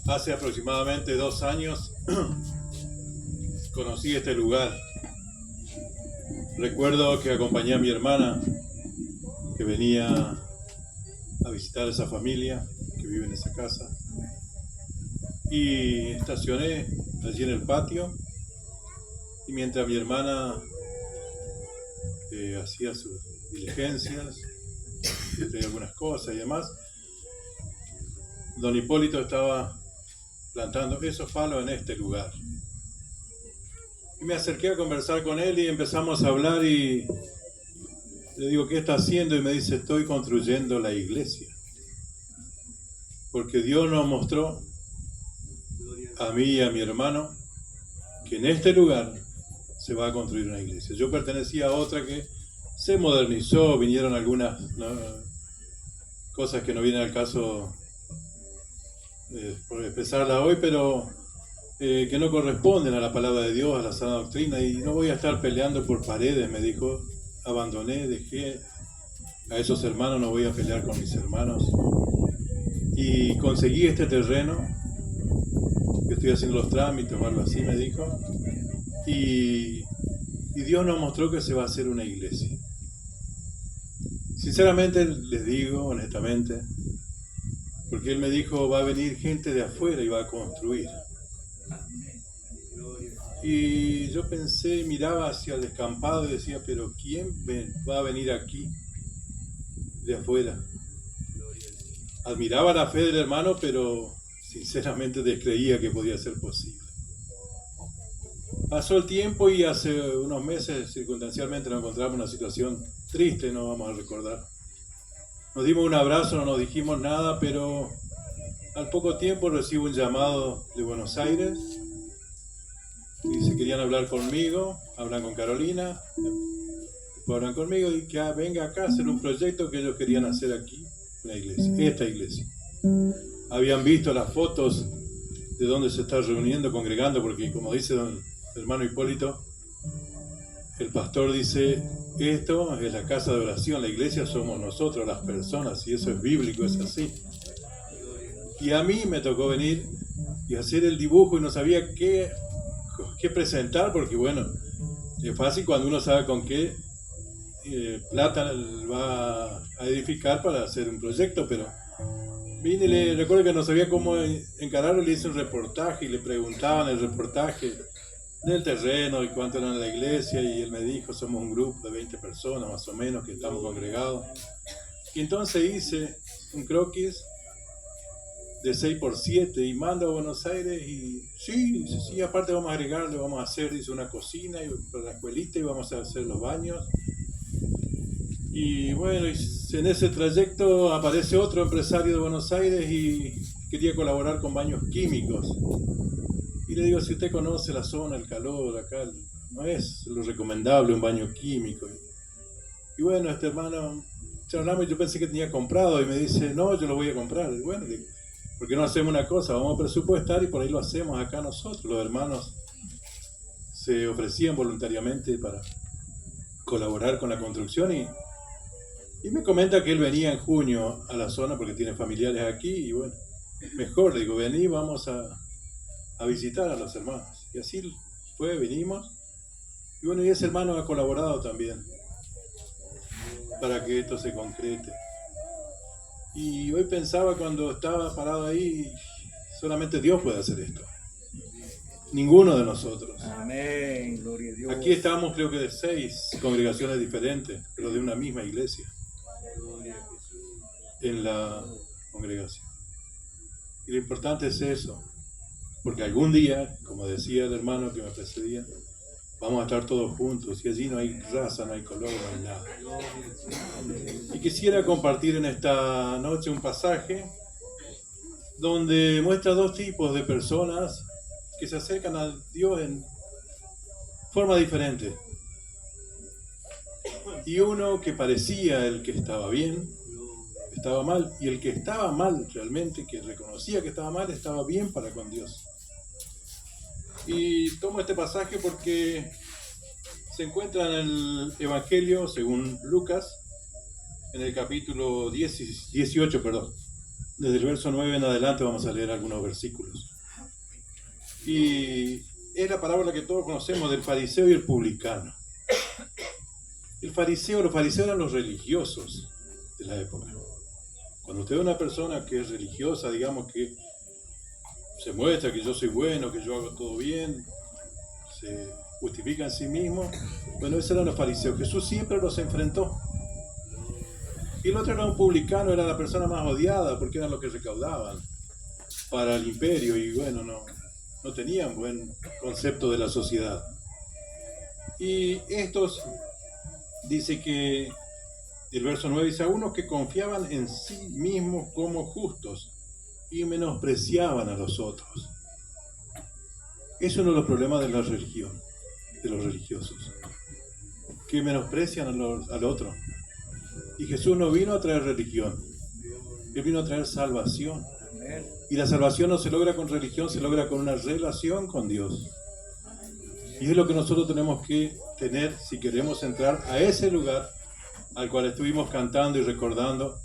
Hace aproximadamente 2 años conocí este lugar. Recuerdo que acompañé a mi hermana que venía a visitar a esa familia que vive en esa casa y estacioné allí en el patio y mientras mi hermana hacía sus diligencias, tenía algunas cosas y demás, don Hipólito estaba plantando esos palos en este lugar. Y me acerqué a conversar con él y empezamos a hablar y le digo, ¿qué está haciendo? Y me dice, estoy construyendo la iglesia. Porque Dios nos mostró a mí y a mi hermano que en este lugar se va a construir una iglesia. Yo pertenecía a otra que se modernizó, vinieron algunas cosas que no vienen al caso por expresarla hoy, pero que no corresponden a la palabra de Dios, a la sana doctrina, y no voy a estar peleando por paredes, me dijo. Abandoné, dejé a esos hermanos, no voy a pelear con mis hermanos. Y conseguí este terreno, que estoy haciendo los trámites o algo así, me dijo. Y Dios nos mostró que se va a hacer una iglesia. Sinceramente les digo, honestamente, porque Él me dijo, va a venir gente de afuera y va a construir. Y yo pensé, miraba hacia el descampado y decía, pero ¿quién va a venir aquí de afuera? Admiraba la fe del hermano, pero sinceramente descreía que podía ser posible. Pasó el tiempo y hace unos meses circunstancialmente nos encontramos en una situación triste, no vamos a recordar. Nos dimos un abrazo, no nos dijimos nada, pero al poco tiempo recibo un llamado de Buenos Aires y se querían hablar conmigo, hablan con Carolina, después hablan conmigo y que venga acá a hacer un proyecto que ellos querían hacer aquí, una iglesia, esta iglesia. Habían visto las fotos de donde se está reuniendo, congregando, porque como dice don hermano Hipólito, el pastor dice, esto es la casa de oración, la iglesia somos nosotros, las personas, y eso es bíblico, es así. Y a mí me tocó venir y hacer el dibujo y no sabía qué presentar, porque bueno, es fácil cuando uno sabe con qué plata va a edificar para hacer un proyecto, pero vine y le recuerdo que no sabía cómo encararlo, le hice un reportaje y le preguntaban el reportaje del terreno y cuánto eran en la iglesia, y él me dijo, somos un grupo de 20 personas más o menos que estamos congregados. Y entonces hice un croquis de 6x7 y mando a Buenos Aires y sí, aparte vamos a agregarle, vamos a hacer, dice, una cocina para la escuelita y vamos a hacer los baños. Y bueno, en ese trayecto aparece otro empresario de Buenos Aires y quería colaborar con baños químicos. Y le digo, si usted conoce la zona, el calor acá, no es lo recomendable un baño químico. Y bueno, este hermano, charlamos y yo pensé que tenía comprado y me dice, no, yo lo voy a comprar. Y bueno, ¿por qué no hacemos una cosa? Vamos a presupuestar y por ahí lo hacemos acá nosotros. Los hermanos se ofrecían voluntariamente para colaborar con la construcción y me comenta que él venía en junio a la zona porque tiene familiares aquí y bueno, mejor, le digo, vení, vamos a visitar a los hermanos. Y así fue, vinimos. Y bueno, y ese hermano ha colaborado también para que esto se concrete. Y hoy pensaba cuando estaba parado ahí, solamente Dios puede hacer esto. Ninguno de nosotros. Amén, gloria a Dios. Aquí estamos creo que de 6 congregaciones diferentes, pero de una misma iglesia en la congregación. Y lo importante es eso, porque algún día, como decía el hermano que me precedía, vamos a estar todos juntos y allí no hay raza, no hay color, no hay nada. Y quisiera compartir en esta noche un pasaje donde muestra 2 tipos de personas que se acercan a Dios en forma diferente. Y uno que parecía el que estaba bien, estaba mal, y el que estaba mal realmente, que reconocía que estaba mal, estaba bien para con Dios. Y tomo este pasaje porque se encuentra en el Evangelio según Lucas, en el capítulo 18, Desde el verso 9 en adelante vamos a leer algunos versículos. Y es la parábola que todos conocemos del fariseo y el publicano. Los fariseos eran los religiosos de la época. Cuando usted ve una persona que es religiosa, digamos que se muestra que yo soy bueno, que yo hago todo bien, se justifica en sí mismo, bueno, esos eran los fariseos. Jesús siempre los enfrentó. Y el otro era un publicano, era la persona más odiada porque eran los que recaudaban para el imperio y bueno, no tenían buen concepto de la sociedad. Y estos, dice que el verso 9 dice, a unos que confiaban en sí mismos como justos y menospreciaban a los otros. Es uno de los problemas de la religión, de los religiosos, que menosprecian al otro. Y Jesús no vino a traer religión, Él vino a traer salvación. Y la salvación no se logra con religión, se logra con una relación con Dios. Y es lo que nosotros tenemos que tener si queremos entrar a ese lugar al cual estuvimos cantando y recordando,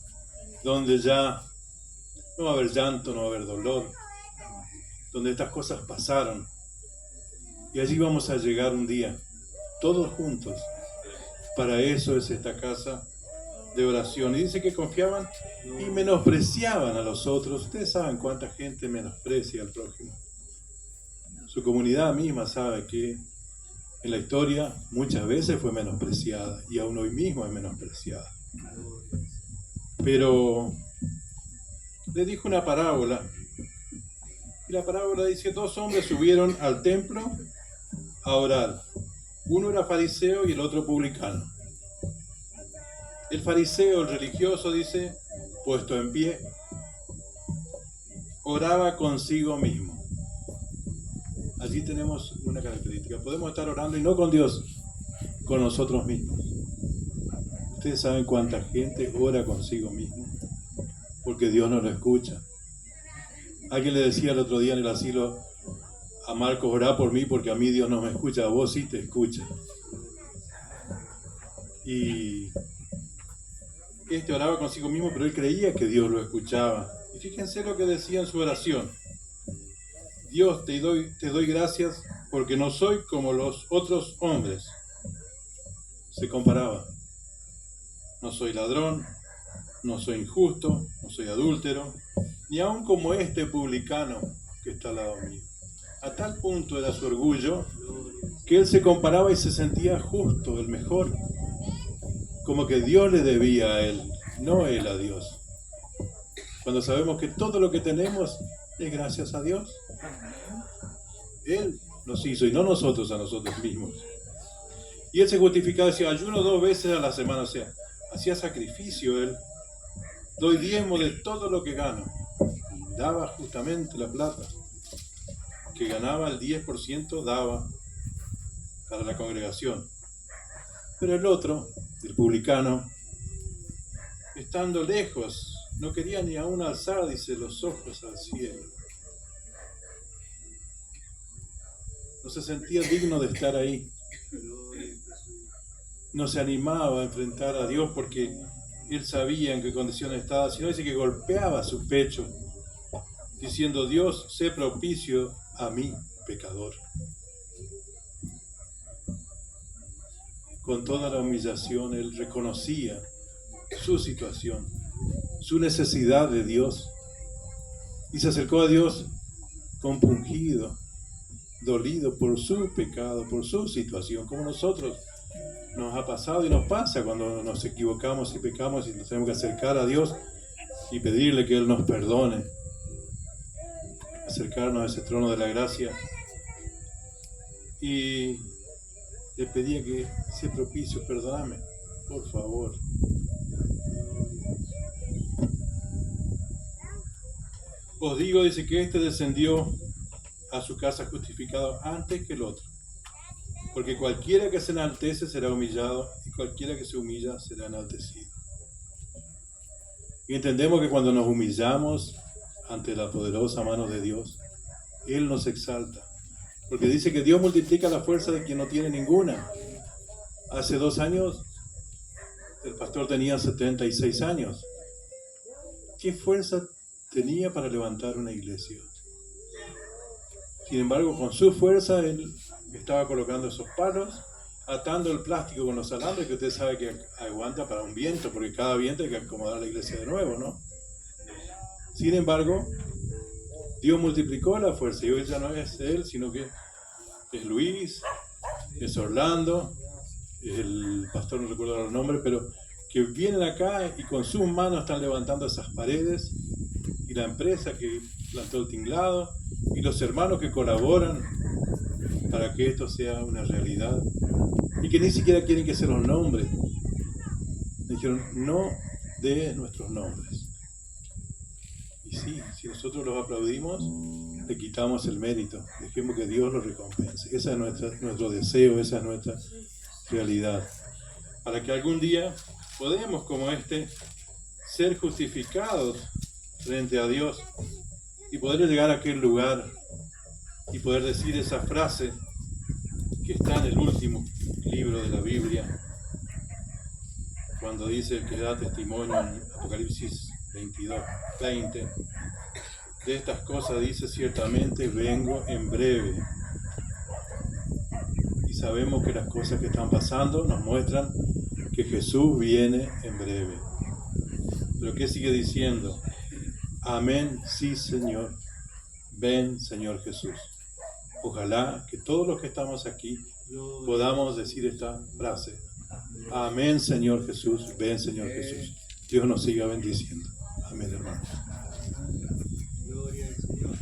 donde ya no va a haber llanto, no va a haber dolor, donde estas cosas pasaron. Y allí vamos a llegar un día, todos juntos. Para eso es esta casa de oración. Y dice que confiaban y menospreciaban a los otros. Ustedes saben cuánta gente menosprecia al prójimo. Su comunidad misma sabe que en la historia muchas veces fue menospreciada y aún hoy mismo es menospreciada. Pero le dijo una parábola. Y la parábola dice, 2 hombres subieron al templo a orar. Uno era fariseo y el otro publicano. El fariseo, el religioso, dice, puesto en pie, oraba consigo mismo. Allí tenemos una característica. Podemos estar orando y no con Dios, con nosotros mismos. Ustedes saben cuánta gente ora consigo mismo, porque Dios no lo escucha. Alguien le decía el otro día en el asilo a Marcos, orá por mí porque a mí Dios no me escucha, a vos sí te escucha. Y este oraba consigo mismo, pero él creía que Dios lo escuchaba. Y fíjense lo que decía en su oración. Dios, te doy gracias porque no soy como los otros hombres. Se comparaba. No soy ladrón, no soy injusto, no soy adúltero, ni aun como este publicano que está al lado mío. A tal punto era su orgullo que él se comparaba y se sentía justo, el mejor. Como que Dios le debía a él, no él a Dios. Cuando sabemos que todo lo que tenemos es gracias a Dios. Él nos hizo y no nosotros a nosotros mismos. Y él se justificaba, decía, ayuno 2 veces a la semana, o sea, hacía sacrificio él. Doy diezmo de todo lo que gano. Y daba justamente la plata que ganaba, el 10% daba para la congregación. Pero el otro, el publicano, estando lejos, no quería ni aún alzar, dice, los ojos al cielo. No se sentía digno de estar ahí. No se animaba a enfrentar a Dios porque él sabía en qué condición estaba, sino dice que golpeaba su pecho, diciendo, Dios, sé propicio a mí, pecador. Con toda la humillación, él reconocía su situación, su necesidad de Dios, y se acercó a Dios compungido, dolido por su pecado, por su situación, como nosotros nos ha pasado y nos pasa cuando nos equivocamos y pecamos y nos tenemos que acercar a Dios y pedirle que Él nos perdone, acercarnos a ese trono de la gracia. Y le pedía que sea propicio, perdóname, por favor. Os digo, dice, que este descendió a su casa justificado antes que el otro. Porque cualquiera que se enaltece será humillado, y cualquiera que se humilla será enaltecido. Y entendemos que cuando nos humillamos ante la poderosa mano de Dios, Él nos exalta. Porque dice que Dios multiplica la fuerza de quien no tiene ninguna. Hace 2 años, el pastor tenía 76 años. ¿Qué fuerza tenía para levantar una iglesia. Sin embargo, con su fuerza, él estaba colocando esos palos, atando el plástico con los alambres que usted sabe que aguanta para un viento, porque cada viento hay que acomodar la iglesia de nuevo, ¿no? Sin embargo, Dios multiplicó la fuerza y hoy ya no es él, sino que es Luis, es Orlando, es el pastor, no recuerdo los nombres, pero que vienen acá y con sus manos están levantando esas paredes, y la empresa que plantó el tinglado, y los hermanos que colaboran para que esto sea una realidad, y que ni siquiera quieren que se los nombres. Dijeron, no de nuestros nombres. Y sí, si nosotros los aplaudimos, le quitamos el mérito, dejemos que Dios los recompense. Ese es nuestro deseo, esa es nuestra realidad. Para que algún día podamos, como ser justificados frente a Dios y poder llegar a aquel lugar y poder decir esa frase que está en el último libro de la Biblia, cuando dice el que da testimonio en Apocalipsis 22:20, de estas cosas dice ciertamente vengo en breve. Y sabemos que las cosas que están pasando nos muestran que Jesús viene en breve. Pero ¿qué sigue diciendo? Amén, sí Señor, ven Señor Jesús. Ojalá que todos los que estamos aquí podamos decir esta frase. Amén Señor Jesús, ven Señor Jesús. Dios nos siga bendiciendo. Amén, hermanos. Gloria al Señor.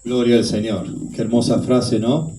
Gloria al Señor. Qué hermosa frase, ¿no?